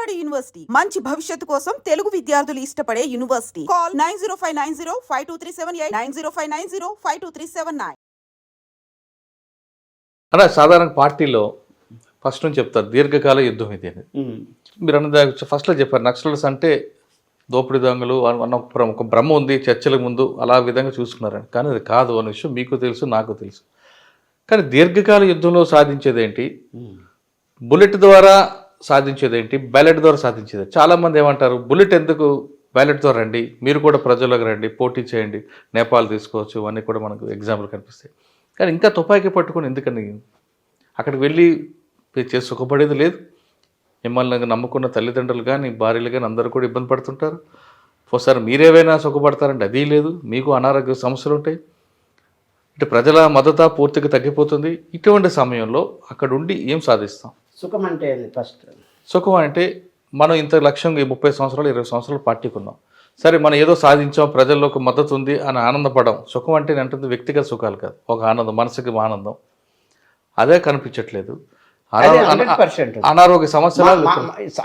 బాలబడి యూనివర్సిటీ మంచి భవిష్యత్తు కోసం తెలుగు విద్యార్థులు ఇష్టపడే యూనివర్సిటీ. కాల్ 9059052378 9059052379. అలా సాధారణ పార్టీలో ఫస్ట్ నుంచి చెప్తారు దీర్ఘకాల యుద్ధం ఇది అని. మీరు అన్నది ఫస్ట్లో చెప్పారు నక్సలర్స్ అంటే దోపిడీ దొంగలు అన్న ఒక భ్రమ ఉంది చర్చల ముందు అలా విధంగా చూసుకున్నారని. కానీ అది కాదు అనే విషయం మీకు తెలుసు, నాకు తెలుసు. కానీ దీర్ఘకాల యుద్ధంలో సాధించేది ఏంటి, బుల్లెట్ ద్వారా సాధించేది ఏంటి, బ్యాలెట్ ద్వారా సాధించేది. చాలామంది ఏమంటారు బుల్లెట్ ఎందుకు, బ్యాలెట్ ద్వారా రండి, మీరు కూడా ప్రజల్లోకి రండి, పోటీ చేయండి, నేపాల్ తీసుకోవచ్చు, ఇవన్నీ కూడా మనకు ఎగ్జాంపుల్ కనిపిస్తాయి. కానీ ఇంకా తుపాకీ పట్టుకొని ఎందుకని అక్కడికి వెళ్ళి చేసి సుఖపడేది లేదు. మిమ్మల్ని నమ్ముకున్న తల్లిదండ్రులు కానీ భార్యలు కానీ అందరూ కూడా ఇబ్బంది పడుతుంటారు. ఒకసారి మీరేవైనా సుఖపడతారంటే అది లేదు, మీకు అనారోగ్య సమస్యలు ఉంటాయి. అంటే ప్రజల మద్దతు పూర్తిగా తగ్గిపోతుంది. ఇటువంటి సమయంలో అక్కడ ఉండి ఏం సాధిస్తాం? సుఖం అంటే ఫస్ట్ సుఖం అంటే మనం ఇంత లక్ష్యంగా 30 సంవత్సరాలు 20 సంవత్సరాలు పార్టీకి ఉన్నాం. సరే మనం ఏదో సాధించాం, ప్రజల్లో ఒక మద్దతు ఉంది అని ఆనందపడడం సుఖం అంటే అంటే వ్యక్తిగత సుఖాలు కాదు, ఒక ఆనందం, మనసుకి ఆనందం. అదే కనిపించట్లేదు. అనారోగ్య సమస్యలు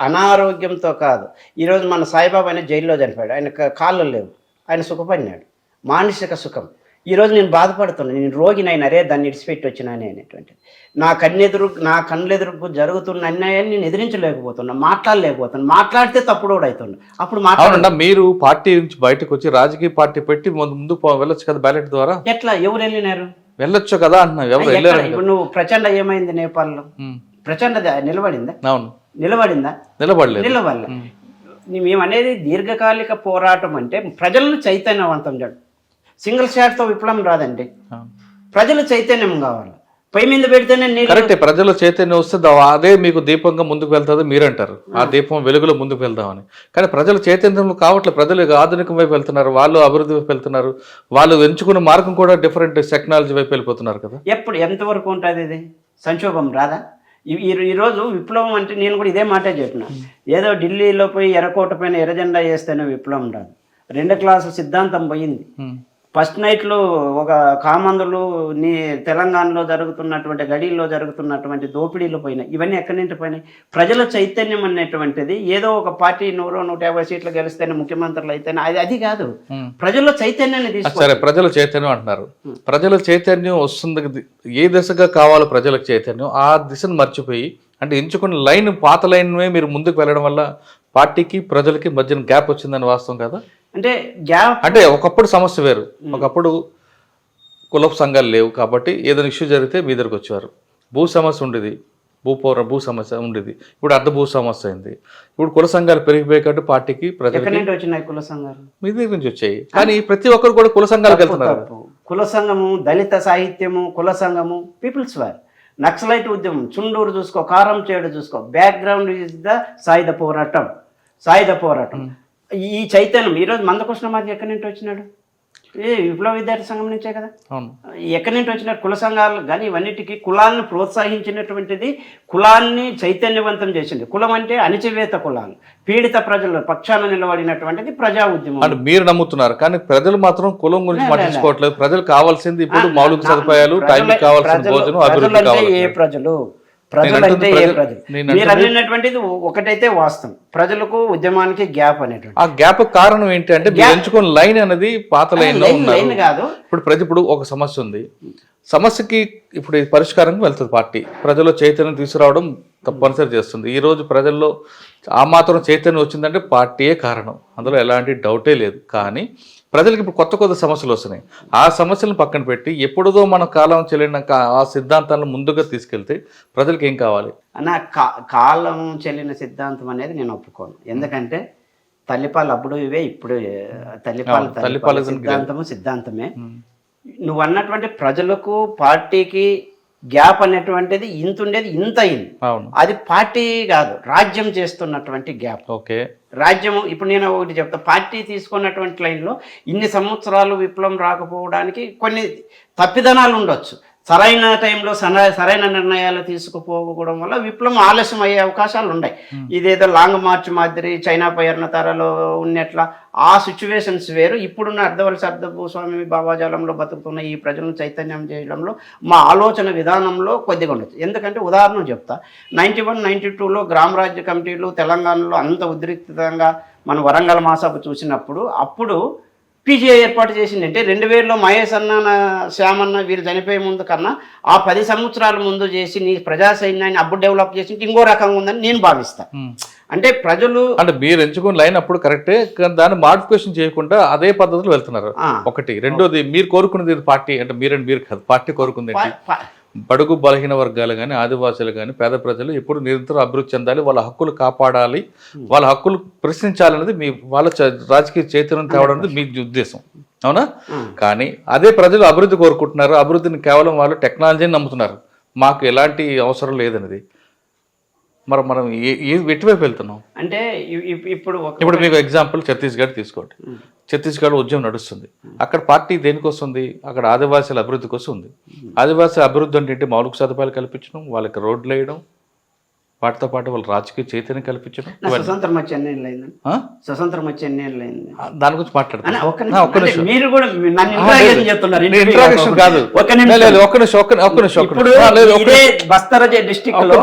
అనారోగ్యంతో కాదు. ఈరోజు మన సాయిబాబా ఆయన జైల్లో చనిపోయాడు, ఆయన కాళ్ళు లేవు, ఆయన సుఖపడినాడు, మానసిక సుఖం. ఈరోజు నేను బాధపడుతున్నాను, నేను రోగినైనా అరే దాన్ని ఇడిచిపెట్టి వచ్చినానే అనేటువంటిది. నా కళ్ళెదురు జరుగుతున్న అన్యాయాన్ని నేను ఎదిరించలేకపోతున్నా, మాట్లాడలేకపోతున్నా, మాట్లాడితే తప్పుడు కూడా అవుతున్నా. అప్పుడు మాట్లాడండి. మీరు పార్టీ నుంచి బయటకు వచ్చి రాజకీయ పార్టీ పెట్టి ముందు వెళ్ళొచ్చు కదా బ్యాలెట్ ద్వారా. ఎట్లా, ఎవరు వెళ్ళినారు? వెళ్ళొచ్చు కదా అంటున్నావు. ఇప్పుడు నువ్వు ప్రచండ ఏమైంది నేపాల్లో? ప్రచండ నిలబడిందా? అవును, నిలబడిందా? నిలబడలే. మేమనేది దీర్ఘకాలిక పోరాటం అంటే ప్రజలను చైతన్యవంతం చేయడం. సింగిల్ షాట్తో విప్లవం రాదండి, ప్రజలు చైతన్యం కావాలి. పై మీద పెడితేనే కరెక్టే. ప్రజల చైతన్యం వస్తే అదే మీకు దీపంగా ముందుకు వెళ్తుంది మీరంటారు, ఆ దీపం వెలుగులో ముందుకు వెళ్దామని. కానీ ప్రజల చైతన్యం కావట్లేదు. ప్రజలు ఆధునికం వైపు వెళ్తున్నారు, వాళ్ళు అభివృద్ధి వైపు వెళ్తున్నారు, వాళ్ళు ఎంచుకున్న మార్గం కూడా డిఫరెంట్ టెక్నాలజీ వైపు వెళ్ళిపోతున్నారు కదా. ఎప్పుడు ఎంతవరకు ఉంటుంది ఇది? సంక్షోభం రాదా? ఈరోజు విప్లవం అంటే నేను కూడా ఇదే మాటే చెప్పిన. ఏదో ఢిల్లీలో పోయి ఎర్రకోట పైన ఎర్రజెండా వేస్తేనే విప్లవం రాదు. 2 క్లాసు సిద్ధాంతం పోయింది. ఫస్ట్ నైట్లో ఒక కామందులు తెలంగాణలో జరుగుతున్నటువంటి గడిల్లో జరుగుతున్నటువంటి దోపిడీలు పోయినాయి. ఇవన్నీ ఎక్కడి నుంచి పోయినాయి? ప్రజల చైతన్యం అనేటువంటిది ఏదో ఒక పార్టీ 100-150 సీట్లు గెలిస్తేనే ముఖ్యమంత్రులు అయితేనే అది కాదు. ప్రజల చైతన్యాన్ని తీసుకు ప్రజల చైతన్యం అంటున్నారు. ప్రజల చైతన్యం వస్తుంది, ఏ దిశగా కావాలో ప్రజలకు చైతన్యం ఆ దిశను మర్చిపోయి అంటే ఎంచుకున్న లైన్ పాత లైన్మే మీరు ముందుకు వెళ్ళడం వల్ల పార్టీకి ప్రజలకి మధ్యన గ్యాప్ వచ్చిందని వాస్తవం కదా. అంటే గ్యాప్ అంటే ఒకప్పుడు సమస్య వేరు, ఒకప్పుడు కులపు సంఘాలు లేవు కాబట్టి ఏదైనా ఇష్యూ జరిగితే మీ దగ్గరకు వచ్చేవారు. భూ సమస్య ఉండేది, భూ సమస్య ఉండేది, ఇప్పుడు అర్ధ భూ సమస్య అయింది. ఇప్పుడు కుల సంఘాలు పెరిగిపోయేటట్టు పార్టీకి ప్రజలకి వచ్చినాయి కుల సంఘాలు మీ దగ్గర నుంచి వచ్చాయి. కానీ ప్రతి ఒక్కరు కూడా కుల సంఘాలకు వెళ్తున్నారు. కుల సంఘము, దళిత సాహిత్యము, కుల సంఘము, పీపుల్స్ వార్, నక్సలైట్ ఉద్యమం, చుండూరు చూసుకో, కారం చేడు చూసుకో, బ్యాక్గ్రౌండ్ ఇస్ ద సాయుధ పోరాటం. ఈ చైతన్యం ఈరోజు మందకృష్ణ మాది ఎక్కడి నుంచి వచ్చినాడు? విప్లవ విద్యార్థి సంఘం నుంచే కదా. ఎక్కడి నుంచి వచ్చినాడు? కుల సంఘాలు కానీ ఇవన్నిటికీ కులాలను ప్రోత్సహించినటువంటిది, కులాన్ని చైతన్యవంతం చేసింది. కులం అంటే అణచివేత కులాలు, పీడిత ప్రజల పక్షాన నిలబడినటువంటిది ప్రజా ఉద్యమం అని మీరు నమ్ముతున్నారు. కానీ ప్రజలు మాత్రం కులం గురించి పట్టించుకోవట్లేదు. ప్రజలకు కావాల్సింది ఇప్పుడు మౌలిక సదుపాయాలు, టైంకి కావాల్సిన భోజనం, అభివృద్ధి కావాలి. ఏ ప్రజలు ప్రజలంటే ఏ ప్రజలు? మీరు అన్నటువంటిది ఒకటైతే వాస్తవం, ప్రజలకు ఉద్యమానికి గ్యాప్ అనేటువంటి. ఆ గ్యాప్ కారణం ఏంటి అంటే ఎంచుకున్న లైన్ అనేది పాత లైన్ కాదు. ఇప్పుడు ఒక సమస్య ఉంది, సమస్యకి ఇప్పుడు పరిష్కారంగా వెళ్తుంది పార్టీ. ప్రజల్లో చైతన్యం తీసుకురావడం తప్పనిసరి చేస్తుంది. ఈరోజు ప్రజల్లో ఆ మాత్రం చైతన్యం వచ్చిందంటే పార్టీయే కారణం, అందులో ఎలాంటి డౌటే లేదు. కానీ ప్రజలకు ఇప్పుడు కొత్త సమస్యలు వస్తున్నాయి. ఆ సమస్యలను పక్కన పెట్టి ఎప్పుడుదో మన కాలం చెల్లిన ఆ సిద్ధాంతాలను ముందుగా తీసుకెళ్తే ప్రజలకు ఏం కావాలి? కాలం చెల్లిన సిద్ధాంతం అనేది నేను ఒప్పుకోను. ఎందుకంటే తల్లిపాలు అప్పుడు ఇవే, ఇప్పుడు తల్లిపాల సిద్ధాంతమే. నువ్వు అన్నటువంటి ప్రజలకు పార్టీకి గ్యాప్ అనేటువంటిది ఇంత ఉండేది, ఇంత అయింది. అది పార్టీ కాదు, రాజ్యం చేస్తున్నటువంటి గ్యాప్. ఓకే, రాజ్యము. ఇప్పుడు నేను ఒకటి చెప్తా, పార్టీ తీసుకున్నటువంటి లైన్లో ఇన్ని సంవత్సరాలు విప్లవం రాకపోవడానికి కొన్ని తప్పిదనాలు ఉండొచ్చు. సరైన టైంలో సరైన నిర్ణయాలు తీసుకుపోవడం వల్ల విప్లవం ఆలస్యం అయ్యే అవకాశాలు ఉన్నాయి. ఇదేదో లాంగ్ మార్చ్ మాదిరి చైనా పైర్న తరలో ఉన్నట్ల ఆ సిచ్యువేషన్స్ వేరు. ఇప్పుడున్న అర్ధవలస అర్ధభూస్వామి భావాజాలంలో బతుకుతున్న ఈ ప్రజలను చైతన్యం చేయడంలో మా ఆలోచన విధానంలో కొద్దిగా ఉండొచ్చు. ఎందుకంటే ఉదాహరణ చెప్తా, 91, 92లో గ్రామరాజ్య కమిటీలు తెలంగాణలో అంత ఉద్రిక్తంగా మన వరంగల్ మాసభ చూసినప్పుడు అప్పుడు పీజీఐ ఏర్పాటు చేసింది. అంటే 2000లో మహేష్ అన్న శ్యామన్న వీరు చనిపోయే ముందు కన్నా ఆ 10 సంవత్సరాల ముందు చేసి నీ ప్రజా సైన్యాన్ని అప్పుడు డెవలప్ చేసి ఇంకో రకంగా ఉందని నేను భావిస్తాను. అంటే ప్రజలు అంటే మీరు ఎంచుకున్న లైన్ అప్పుడు కరెక్టే, కానీ దాన్ని మాడిఫికేషన్ చేయకుండా అదే పద్ధతిలో వెళ్తున్నారు. ఒకటి. రెండోది, మీరు కోరుకున్నది పార్టీ అంటే మీరు కాదు, పార్టీ కోరుకుంది బడుగు బలహీన వర్గాలు కానీ ఆదివాసులు కానీ పేద ప్రజలు ఎప్పుడు నిరంతరం అభివృద్ధి చెందాలి, వాళ్ళ హక్కులు కాపాడాలి, వాళ్ళ హక్కులు ప్రశ్నించాలనేది మీ వాళ్ళ రాజకీయ చైతన్యం తేవడం అనేది మీ ఉద్దేశం, అవునా? కానీ అదే ప్రజలు అభివృద్ధి కోరుకుంటున్నారు, అభివృద్ధిని కేవలం వాళ్ళు టెక్నాలజీని నమ్ముతున్నారు, మాకు ఎలాంటి అవసరం లేదనేది. మరి మనం ఎటువైపు వెళ్తున్నాం అంటే ఇప్పుడు మీకు ఎగ్జాంపుల్ ఛత్తీస్గఢ్ తీసుకోండి. ఛత్తీస్గఢ్ ఉద్యమం నడుస్తుంది. అక్కడ పార్టీ దేనికి వస్తుంది? అక్కడ ఆదివాసీల అభివృద్ధి కోసం ఉంది. ఆదివాసీ అభివృద్ధి అంటే మౌలిక సదుపాయాలు కల్పించడం, వాళ్ళకి రోడ్లు వేయడం, వాటితో పాటు వాళ్ళ రాజకీయ చైతన్యం కల్పించడం. స్వతంత్రం వచ్చి ఎన్ని ఏళ్ళు అయింది? స్వతంత్రం వచ్చి ఎన్ని ఏళ్ళు అయింది? దాని గురించి మాట్లాడతాను. మీరు కూడా బస్తర్ డిస్ట్రిక్ట్ లో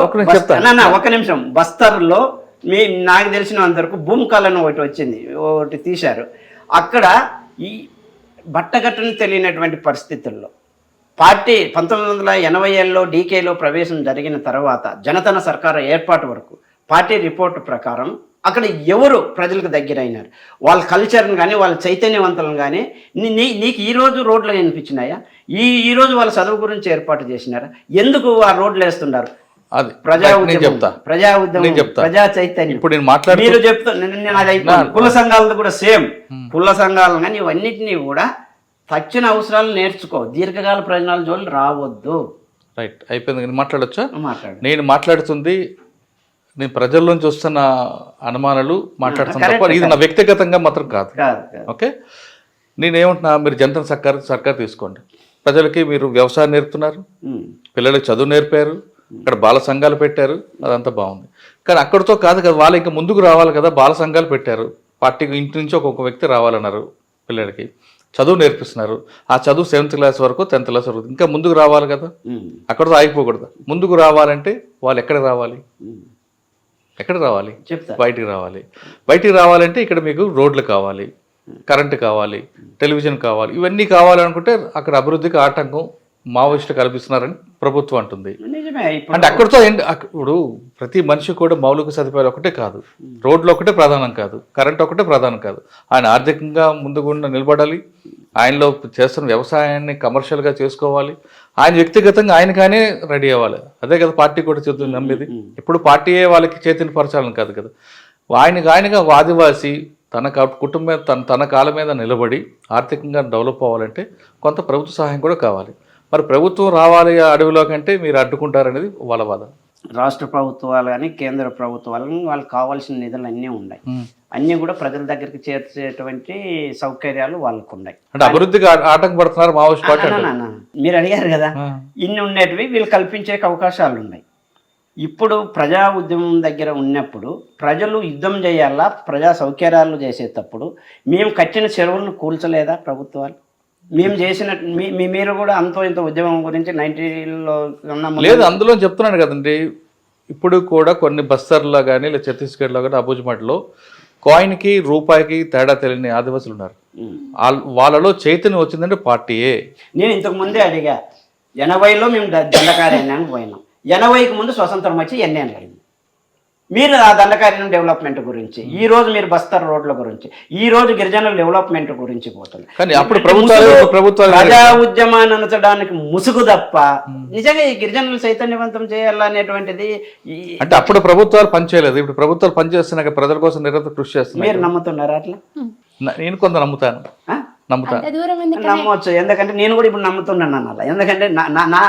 ఒక నిమిషం, బస్తర్ లో నాకు తెలిసిన అందరికి భూమి కాలని ఒకటి వచ్చింది, ఒకటి తీశారు. అక్కడ ఈ బట్టగట్టును తెలియనటువంటి పరిస్థితుల్లో పార్టీ 1980లో డీకేలో ప్రవేశం జరిగిన తర్వాత జనతన సర్కారు ఏర్పాటు వరకు పార్టీ రిపోర్టు ప్రకారం అక్కడ ఎవరు ప్రజలకు దగ్గర అయినారు, వాళ్ళ కల్చర్ని కానీ వాళ్ళ చైతన్యవంతులను కానీ నీకు ఈరోజు రోడ్లు కనిపించినాయా? ఈరోజు వాళ్ళ చదువు గురించి ఏర్పాటు చేసినారా? ఎందుకు ఆ రోడ్లు వేస్తున్నారు? అది ప్రజా ఉద్యమం, ప్రజా చైతన్యం. ఇప్పుడు నేను మాట్లాడు మీరు చెప్తా కుల సంఘాలతో కూడా సేమ్. కుల సంఘాలు కానీ ఇవన్నిటినీ కూడా తక్షణ అవసరాలు నేర్చుకో, దీర్ఘకాల ప్రయోజనాల జోలు రావద్దు. రైట్, అయిపోయింది. నేను మాట్లాడొచ్చా? మాట్లాడు. నేను మాట్లాడుతుంది నేను ప్రజల్లోంచి వస్తున్న అనుమానాలు మాట్లాడుతున్నా తప్ప ఇది నా వ్యక్తిగతంగా మాత్రం కాదు. ఓకే, నేనేమంటున్నా, మీరు జనతన సర్కార్ తీసుకోండి. ప్రజలకి మీరు వ్యవసాయం నేర్పుతున్నారు, పిల్లలకి చదువు నేర్పారు, ఇక్కడ బాల సంఘాలు పెట్టారు, అదంతా బాగుంది. కానీ అక్కడితో కాదు కదా, వాళ్ళు ఇంకా ముందుకు రావాలి కదా. బాల సంఘాలు పెట్టారు, పార్టీకి ఇంటి నుంచి ఒక్కొక్క వ్యక్తి రావాలన్నారు, పిల్లలకి చదువు నేర్పిస్తున్నారు. ఆ చదువు 7th క్లాస్ వరకు 10th క్లాస్ వరకు ఇంకా ముందుకు రావాలి కదా, అక్కడితో ఆగిపోకూడదు. ముందుకు రావాలంటే వాళ్ళు ఎక్కడ రావాలి? బయటికి రావాలి. బయటికి రావాలంటే ఇక్కడ మీకు రోడ్లు కావాలి, కరెంటు కావాలి, టెలివిజన్ కావాలి. ఇవన్నీ కావాలనుకుంటే అక్కడ అభివృద్ధికి ఆటంకం మావోయిస్టులు కల్పిస్తున్నారని ప్రభుత్వం అంటుంది. అంటే అక్కడితో ఇప్పుడు ప్రతి మనిషి కూడా మౌలిక సదుపాయాలు ఒకటే కాదు, రోడ్లు ఒకటే ప్రధానం కాదు, కరెంట్ ఒకటే ప్రధానం కాదు. ఆయన ఆర్థికంగా ముందుగుండా నిలబడాలి, ఆయనలో చేస్తున్న వ్యవసాయాన్ని కమర్షియల్గా చేసుకోవాలి, ఆయన వ్యక్తిగతంగా ఆయనగానే రెడీ అవ్వాలి. అదే కదా పార్టీ కూడా చెప్తుంది, నమ్మేది. ఇప్పుడు పార్టీయే వాళ్ళకి చైతన్యపరచాలని కాదు కదా. ఆయనగా ఆదివాసి తన కుటుంబం తన కాళ్ళ మీద నిలబడి ఆర్థికంగా డెవలప్ అవ్వాలంటే కొంత ప్రభుత్వ సహాయం కూడా కావాలి. మరి ప్రభుత్వం రావాలి అడవిలో కంటే మీరు అడ్డుకుంటారనేది వాళ్ళ వాదన. రాష్ట్ర ప్రభుత్వాలు కానీ కేంద్ర ప్రభుత్వాలు కానీ వాళ్ళకి కావాల్సిన నిధులు అన్నీ ఉన్నాయి, అన్నీ కూడా ప్రజల దగ్గరికి చేర్చేటువంటి సౌకర్యాలు వాళ్ళకు ఉన్నాయి. అంటే అభివృద్ధికి ఆటంకపడుతున్నారు మావోయిస్ట్ పార్టీ. మీరు అడిగారు కదా, ఇన్ని ఉండేటివి వీళ్ళు కల్పించే అవకాశాలు ఉన్నాయి. ఇప్పుడు ప్రజా ఉద్యమం దగ్గర ఉన్నప్పుడు ప్రజలు యుద్ధం చేయాలా, ప్రజా సౌకర్యాలు చేసేటప్పుడు మేము కట్టిన చెరువులను కూల్చలేదా ప్రభుత్వాలు? మేము చేసిన మీరు కూడా అంతో ఇంత ఉద్యమం గురించి 90లో లేదు, అందులో చెప్తున్నాను కదండి. ఇప్పుడు కూడా కొన్ని బస్తర్లో కానీ లేదా ఛత్తీస్గఢ్లో కానీ అబుజ్మట్లో కాయిన్కి రూపాయికి తేడా తెలియని ఆదివాసులు ఉన్నారు. వాళ్ళలో చైతన్యం వచ్చిందంటే పార్టీయే. నేను ఇంతకు ముందే అడిగా, 80లో మేము దండకారణ్యానికి పోయినాం, 80కి ముందు స్వతంత్రం వచ్చి ఎన్నేళ్ళు అయింది. మీరు ఆ దండకారణ్యం డెవలప్మెంట్ గురించి, ఈ రోజు మీరు బస్తర్ రోడ్ల గురించి, ఈ రోజు గిరిజనుల డెవలప్మెంట్ గురించి పోతుంది. కానీ అప్పుడు ప్రభుత్వాలు ప్రజా ఉద్యమాన్ని అనచడానికి ముసుగు తప్ప నిజంగా ఈ గిరిజనులు చైతన్యవంతం చేయాలనేటువంటిది అంటే అప్పుడు ప్రభుత్వాలు పనిచేయలేదు. ఇప్పుడు ప్రభుత్వాలు పనిచేస్తున్నాయి, ప్రజల కోసం నిరంతరం కృషి చేస్తున్నారు. మీరు నమ్ముతున్నారా అట్లా? నేను కొంత నమ్ముతాను. నమ్మవచ్చు, ఎందుకంటే నేను కూడా ఇప్పుడు నమ్ముతున్నాను అన్నలా. ఎందుకంటే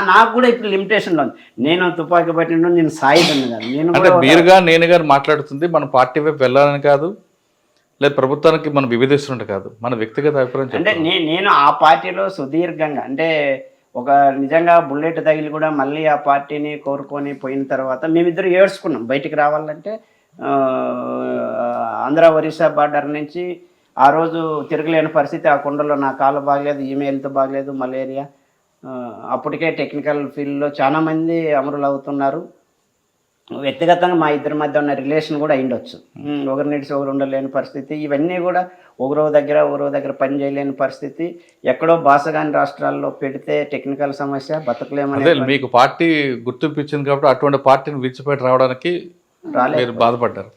నాకు కూడా ఇప్పుడు లిమిటేషన్లో ఉంది. నేను తుపాకీ పట్టిన నేను సాయిదని కాదు, నేను మీరుగా నేనుగా మాట్లాడుతుంది మన పార్టీ వైపు వెళ్ళాలని కాదు, లేదు ప్రభుత్వానికి మనం విభేదిస్తుంటే కాదు, మన వ్యక్తిగత అభిప్రాయం. అంటే నేను ఆ పార్టీలో సుదీర్ఘంగా అంటే ఒక నిజంగా బుల్లెట్ తగిలి కూడా మళ్ళీ ఆ పార్టీని కోరుకొని పోయిన తర్వాత మేమిద్దరు ఏడ్చుకున్నాం. బయటికి రావాలంటే ఆంధ్ర ఒరిస్సా బార్డర్ నుంచి ఆ రోజు తిరగలేని పరిస్థితి. ఆ కొండలో నా కాలు బాగలేదు, ఈమె హెల్త్ బాగలేదు, మలేరియా. అప్పటికే టెక్నికల్ ఫీల్డ్లో చాలామంది అమరులు అవుతున్నారు. వ్యక్తిగతంగా మా ఇద్దరి మధ్య ఉన్న రిలేషన్ కూడా అయిండొచ్చు. ఒకరి నిడిచి ఒకరు ఉండలేని పరిస్థితి. ఇవన్నీ కూడా ఒకరో దగ్గర పని చేయలేని పరిస్థితి. ఎక్కడో బాసగాని రాష్ట్రాల్లో పెడితే టెక్నికల్ సమస్య, బతకలేమని అదే మీకు పార్టీ గుర్తింపు ఇచ్చింది కాబట్టి అటువంటి పార్టీని విడిచిపెట్టి రావడానికి మీరు బాధపడ్డారు.